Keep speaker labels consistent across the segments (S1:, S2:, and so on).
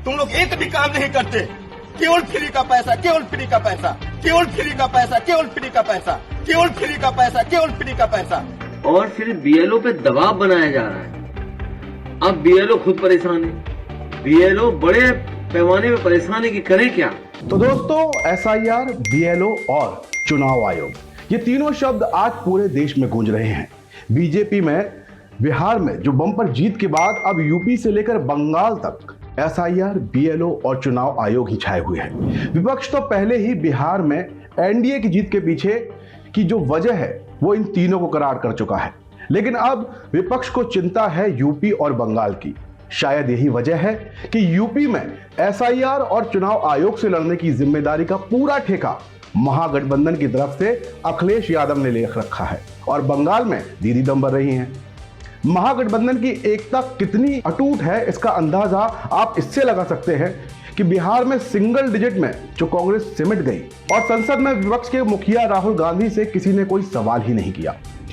S1: तुम लोग एक भी काम नहीं करते, केवल फ्री का पैसा, केवल फ्री का पैसा, केवल फ्री का पैसा, केवल फ्री का पैसा, केवल फ्री का पैसा, केवल फ्री का पैसा।
S2: और फिर बीएलओ पे दबाव बनाया जा रहा है। अब बीएलओ खुद परेशान है, बीएलओ बड़े पैमाने पे परेशान है कि करें क्या।
S3: तो दोस्तों, एसआईआर, बीएलओ और चुनाव आयोग, ये तीनों शब्द आज पूरे देश में गूंज रहे हैं। बीजेपी में बिहार में जो बम्पर जीत के बाद अब यूपी से लेकर बंगाल तक एसआईआर, बीएलओ और चुनाव आयोग ही छाए हुए हैं। विपक्ष तो पहले ही बिहार में एनडीए की जीत के पीछे की जो वजह है वो इन तीनों को करार कर चुका है, लेकिन अब विपक्ष को चिंता है यूपी और बंगाल की। शायद यही वजह है कि यूपी में एसआईआर और चुनाव आयोग से लड़ने की जिम्मेदारी का पूरा ठेका महागठबंधन की तरफ से अखिलेश यादव ने ले रखा है और बंगाल में दीदी दम भर रही हैं। महागठबंधन की एकता कितनी अटूट है इसका अंदाजा आप इससे लगा सकते हैं कि बिहार में सिंगल डिजिट में जो कांग्रेस सिमट गई और संसद में विपक्ष के मुखिया राहुल गांधी से किसी ने कोई सवाल ही नहीं किया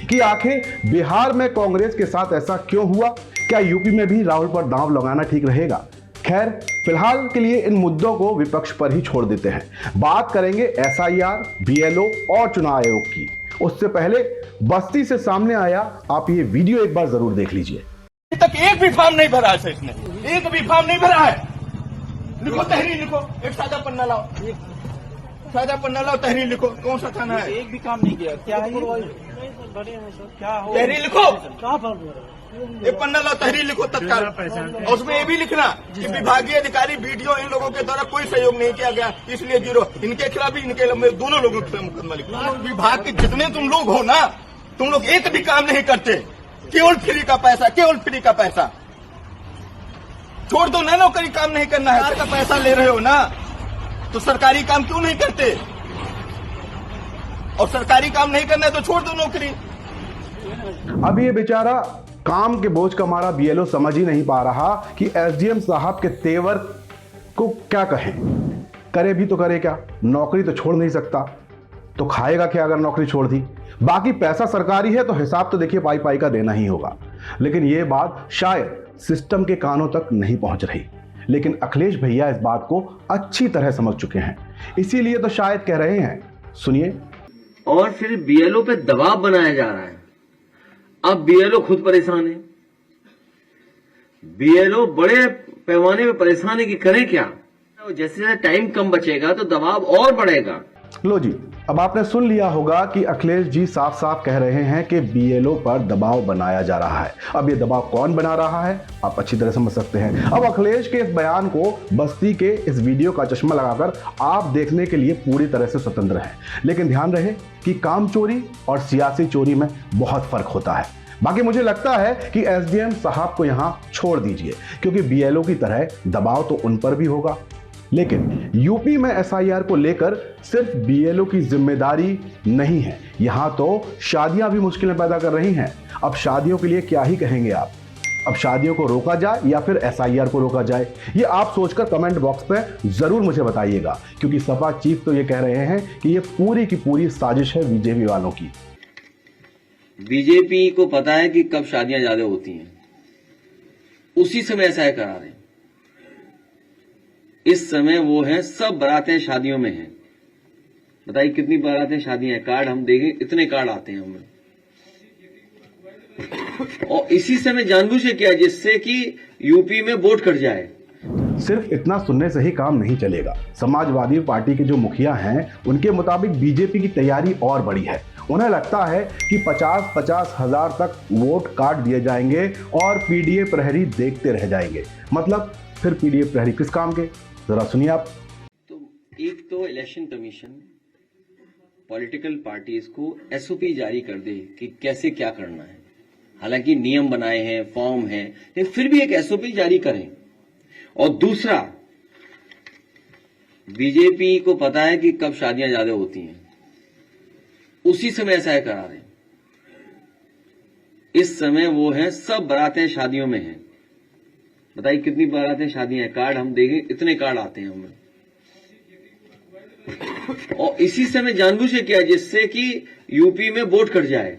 S3: कि आखिर बिहार में कांग्रेस के साथ ऐसा क्यों हुआ। क्या यूपी में भी राहुल पर दांव लगाना ठीक रहेगा? खैर, फिलहाल के लिए इन मुद्दों को विपक्ष पर ही छोड़ देते हैं। बात करेंगे एसआईआर, बीएलओ और चुनाव आयोग की। उससे पहले बस्ती से सामने आया आप ये वीडियो एक बार जरूर देख लीजिए।
S1: अभी तक एक भी फॉर्म नहीं भरा है इसने, एक भी फॉर्म नहीं भरा है। लिखो, तहरीर लिखो, एक सादा पन्ना लाओ, सादा पन्ना लाओ, तहरीर लिखो। कौन सा थाना है?
S4: एक भी काम नहीं किया। क्या है क्या हो?
S1: तहरीर लिखो,
S4: कहाँ पर
S1: एक पन्ना लाओ, तहरीर लिखो तत्काल। और उसमें ये भी लिखना कि विभागीय अधिकारी, वीडियो इन लोगों के द्वारा कोई सहयोग नहीं किया गया, इसलिए 0। इनके खिलाफ भी, इनके दोनों लोगों के खिलाफ मुकदमा लिखना। विभाग के जितने तुम लोग हो ना, तुम लोग एक भी काम नहीं करते, केवल फ्री का पैसा, केवल फ्री का पैसा। छोड़ दो ना, नौकरी काम नहीं करना है, सरकार का पैसा ले रहे हो ना, तो सरकारी काम क्यों नहीं करते? और सरकारी काम नहीं करना है तो छोड़ दो नौकरी।
S3: अब ये बेचारा काम के बोझ का मारा बीएलओ समझ ही नहीं पा रहा कि एसडीएम साहब के तेवर को क्या कहें। करे भी तो करे क्या, नौकरी तो छोड़ नहीं सकता, तो खाएगा क्या अगर नौकरी छोड़ दी? बाकी पैसा सरकारी है तो हिसाब तो देखिए पाई पाई का देना ही होगा। लेकिन ये बात शायद सिस्टम के कानों तक नहीं पहुंच रही, लेकिन अखिलेश भैया इस बात को अच्छी तरह समझ चुके हैं, इसीलिए तो शायद कह रहे हैं, सुनिए।
S2: और फिर बीएलओ पे दबाव बनाया जा रहा है। अब बीएलओ खुद परेशान है, बीएलओ बड़े पैमाने पे परेशान है कि करें क्या। जैसे जैसे टाइम कम बचेगा तो दबाव और बढ़ेगा।
S3: लो जी, अब आपने सुन लिया होगा कि अखिलेश जी साफ साफ कह रहे हैं कि बीएलओ पर दबाव बनाया जा रहा है। अब ये दबाव कौन बना रहा है आप अच्छी तरह समझ सकते हैं। अब अखिलेश के इस बयान को बस्ती के इस वीडियो का चश्मा लगाकर आप देखने के लिए पूरी तरह से स्वतंत्र हैं, लेकिन ध्यान रहे कि काम चोरी और सियासी चोरी में बहुत फर्क होता है। बाकी मुझे लगता है कि एसडीएम साहब को यहां छोड़ दीजिए, क्योंकि बीएलओ की तरह दबाव तो उन पर भी होगा। लेकिन यूपी में एसआईआर को लेकर सिर्फ बीएलओ की जिम्मेदारी नहीं है, यहां तो शादियां भी मुश्किलें पैदा कर रही हैं। अब शादियों के लिए क्या ही कहेंगे आप? अब शादियों को रोका जाए या फिर एसआईआर को रोका जाए, ये आप सोचकर कमेंट बॉक्स पे जरूर मुझे बताइएगा, क्योंकि सपा चीफ तो ये कह रहे हैं कि ये पूरी की पूरी साजिश है बीजेपी वालों की।
S2: बीजेपी को पता है कि कब शादियां ज्यादा होती हैं, उसी समय ऐसा करा रहे हैं। इस समय वो है, सब बारातें शादियों में हैं। बताइए कितनी बारातें शादियां हैं, कार्ड हम देखें, इतने कार्ड आते हैं हमें। और इसी समय जानबूझ के किया जिससे कि यूपी में वोट कट जाए।
S3: सिर्फ इतना सुनने से ही काम नहीं चलेगा। समाजवादी पार्टी के जो मुखिया हैं उनके मुताबिक बीजेपी की तैयारी और बड़ी है। उन्हें लगता है कि 50-50 हजार तक वोट काट दिए जाएंगे और पीडीए प्रहरी देखते रह जाएंगे। मतलब फिर पीडीए प्रहरी किस काम के, जरा सुनिए आप।
S2: तो एक तो इलेक्शन कमीशन पॉलिटिकल पार्टीज को एसओपी जारी कर दे कि कैसे क्या करना है। हालांकि नियम बनाए हैं, फॉर्म है, लेकिन फिर भी एक एसओपी जारी करें। और दूसरा, बीजेपी को पता है कि कब शादियां ज्यादा होती हैं, उसी समय ऐसा करा रहे हैं। इस समय वो है, सब बारातें शादियों में हैं। बताइए कितनी बारातें शादियां हैं, कार्ड हम देखें, इतने कार्ड आते हैं हमें। और इसी समय जानबूझ के किया जिससे कि यूपी में वोट कट जाए।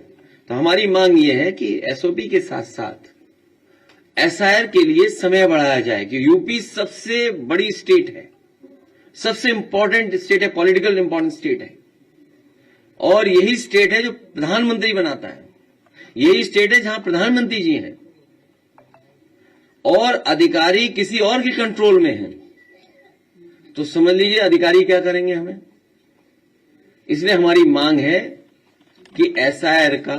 S2: तो हमारी मांग ये है कि एसओपी के साथ साथ एसआईआर के लिए समय बढ़ाया जाए कि यूपी सबसे बड़ी स्टेट है, सबसे इंपॉर्टेंट स्टेट है, पॉलिटिकल इंपॉर्टेंट स्टेट है, और यही स्टेट है जो प्रधानमंत्री बनाता है, यही स्टेट है जहां प्रधानमंत्री जी हैं और अधिकारी किसी और के कंट्रोल में हैं, तो समझ लीजिए अधिकारी क्या करेंगे हमें। इसलिए हमारी मांग है कि एसआईआर का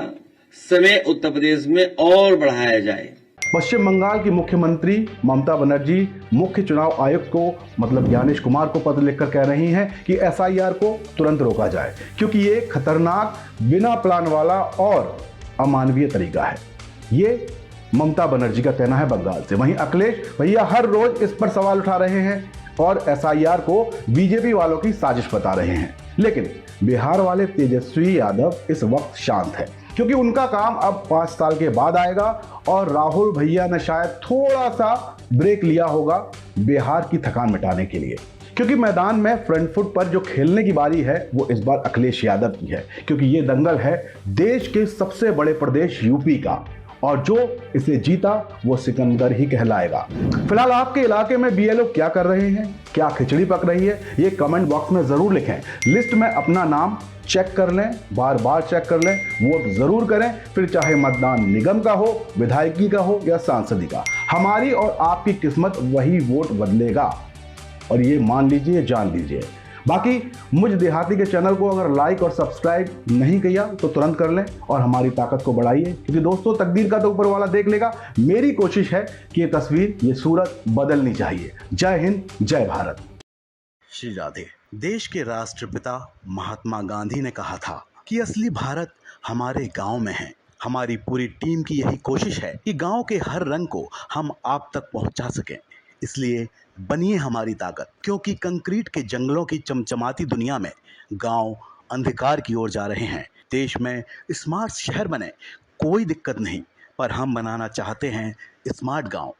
S2: समय उत्तर प्रदेश में और बढ़ाया जाए।
S3: पश्चिम बंगाल की मुख्यमंत्री ममता बनर्जी मुख्य चुनाव आयुक्त को मतलब ज्ञानेश कुमार को पत्र लिखकर कह रही हैं कि एसआईआर को तुरंत रोका जाए, क्योंकि ये खतरनाक, बिना प्लान वाला और अमानवीय तरीका है। ये ममता बनर्जी का कहना है बंगाल से। वहीं अखिलेश भैया हर रोज इस पर सवाल उठा रहे हैं और एसआईआर को बीजेपी वालों की साजिश बता रहे हैं। लेकिन बिहार वाले तेजस्वी यादव इस वक्त शांत है, क्योंकि उनका काम अब 5 साल के बाद आएगा और राहुल भैया ने शायद थोड़ा सा ब्रेक लिया होगा बिहार की थकान मिटाने के लिए, क्योंकि मैदान में फ्रंट फुट पर जो खेलने की बारी है वो इस बार अखिलेश यादव की है, क्योंकि ये दंगल है देश के सबसे बड़े प्रदेश यूपी का, और जो इसे जीता वो सिकंदर ही कहलाएगा। फिलहाल आपके इलाके में बीएलओ क्या कर रहे हैं, क्या खिचड़ी पक रही है, ये कमेंट बॉक्स में जरूर लिखें। लिस्ट में अपना नाम चेक कर लें, बार बार चेक कर लें, वोट जरूर करें, फिर चाहे मतदान निगम का हो, विधायकी का हो या सांसदी का। हमारी और आपकी किस्मत वही वोट बदलेगा, और ये मान लीजिए, जान लीजिए। बाकी मुझ देहाती के चैनल को अगर लाइक और सब्सक्राइब नहीं किया तो तुरंत कर लें और हमारी ताकत को बढ़ाइए, क्योंकि दोस्तों तकदीर का तो ऊपर वाला देख लेगा। मेरी कोशिश है कि ये तस्वीर, ये सूरत बदलनी चाहिए। जय हिंद, जय भारत।
S5: श्री राधे। देश के राष्ट्रपिता महात्मा गांधी ने कहा था कि असली भारत हमारे गांव में है। हमारी पूरी टीम की यही कोशिश है कि गांव के हर रंग को हम आप तक पहुंचा सकें। इसलिए बनिए हमारी ताकत, क्योंकि कंक्रीट के जंगलों की चमचमाती दुनिया में गांव अंधकार की ओर जा रहे हैं। देश में स्मार्ट शहर बने, कोई दिक्कत नहीं, पर हम बनाना चाहते हैं स्मार्ट गांव।